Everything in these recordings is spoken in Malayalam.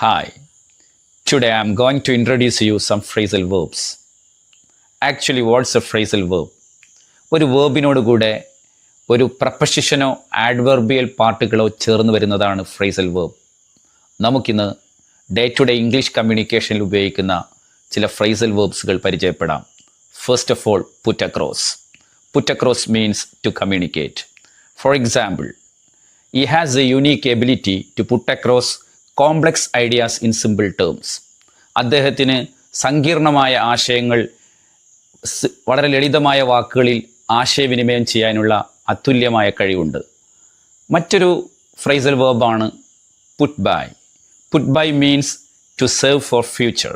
Hi, today I'm going to introduce you some phrasal verbs. Actually, what's a phrasal verb? ഒരു വേർബിനോട് കൂടെ ഒരു പ്രപ്പസിഷനോ ആഡ്വർബിയൽ പാർട്ടുകളോ ചേർന്ന് വരുന്നതാണ് ഫ്രേസൽ വേർബ്. നമുക്കിന്ന് ഡേ ടു ഡേ ഇംഗ്ലീഷ് കമ്മ്യൂണിക്കേഷനിൽ ഉപയോഗിക്കുന്ന ചില ഫ്രേസൽ വേർബ്സുകൾ പരിചയപ്പെടാം. First of all, put across. Put across means to communicate. For example, he has a unique ability to put across complex ideas in simple terms. അദ്ദേഹത്തിന് സങ്കീർണമായ ആശയങ്ങൾ വളരെ ലളിതമായ വാക്കുകളിൽ ആശയവിനിമയം ചെയ്യാനുള്ള അതുല്യമായ കഴിവുണ്ട്. മറ്റൊരു ഫ്രേസൽ വേർബാണ് put by. Put by means to save for future.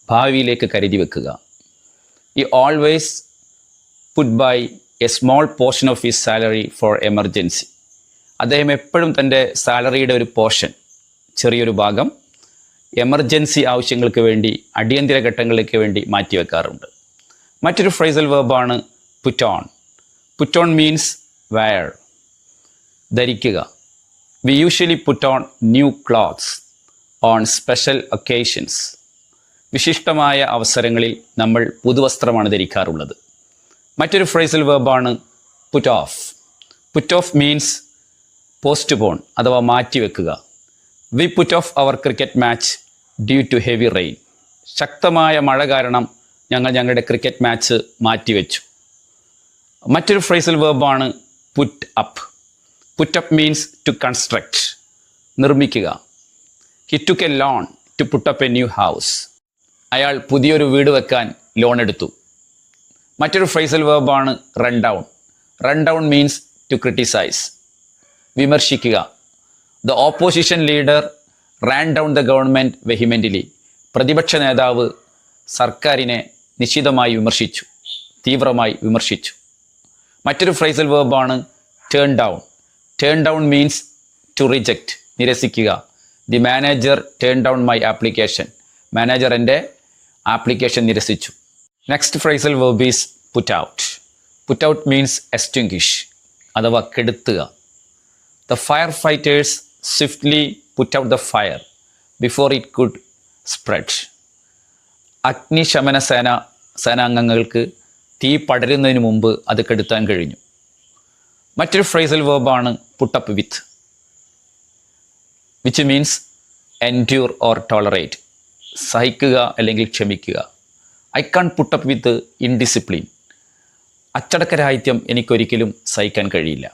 ഭാവിയിലേക്ക് കരുതി വെക്കുക. he always put by a small portion of his salary for emergency. അദ്ദേഹം എപ്പോഴും തൻ്റെ സാലറിയുടെ ഒരു പോർഷൻ, ചെറിയൊരു ഭാഗം എമർജൻസി ആവശ്യങ്ങൾക്ക് വേണ്ടി, അടിയന്തര ഘട്ടങ്ങൾക്ക് വേണ്ടി മാറ്റിവെക്കാറുണ്ട്. മറ്റൊരു ഫ്രേസൽ വേർബാണ് put on. Put on means wear, ധരിക്കുക. We usually put on new clothes on special occasions. വിശിഷ്ടമായ അവസരങ്ങളിൽ നമ്മൾ പുതുവസ്ത്രമാണ് ധരിക്കാറുള്ളത്. മറ്റൊരു ഫ്രേസൽ വേർബാണ് put off. Put off means postpone അഥവാ മാറ്റിവെക്കുക. We put off our cricket match due to heavy rain. ശക്തമായ മഴ കാരണം ഞങ്ങൾ ഞങ്ങളുടെ ക്രിക്കറ്റ് മാച്ച് മാറ്റിവെച്ചു. മറ്റൊരു ഫ്രേസൽ വേർബാണ് put up. Put up means to construct, നിർമ്മിക്കുക. He took A loan to put up a new house. അയാൾ പുതിയൊരു വീട് വെക്കാൻ ലോൺ എടുത്തു. മറ്റൊരു ഫ്രേസൽ വേർബാണ് run down. Run down means to criticise, വിമർശിക്കുക. The opposition leader ran down the government vehemently. പ്രതിപക്ഷ നേതാവ് സർക്കാരിനെ നിശിതമായി വിമർശിച്ചു, തീവ്രമായി വിമർശിച്ചു. മറ്റൊരു ഫ്രേസൽ വേർബാണ് turn down. Turn down means to reject, നിരസിക്കുക. The manager turn down my application. Manager എൻ്റെ ആപ്ലിക്കേഷൻ നിരസിച്ചു. Next phrasal verb is put out. Put out means extinguish അഥവാ കെടുത്തുക. The firefighters swiftly put out the fire before it could spread. അഗ്നിശമന സേനാംഗങ്ങൾക്ക് തീ പടരുന്നതിന് മുമ്പ് അത് കെടുത്താൻ കഴിഞ്ഞു. മറ്റൊരു ഫ്രേസൽ വേർബാണ് put up with, which means endure or tolerate, സഹിക്കുക അല്ലെങ്കിൽ ക്ഷമിക്കുക. I can't put up with indiscipline. അച്ചടക്കരാഹിത്യം എനിക്കൊരിക്കലും സഹിക്കാൻ കഴിയില്ല.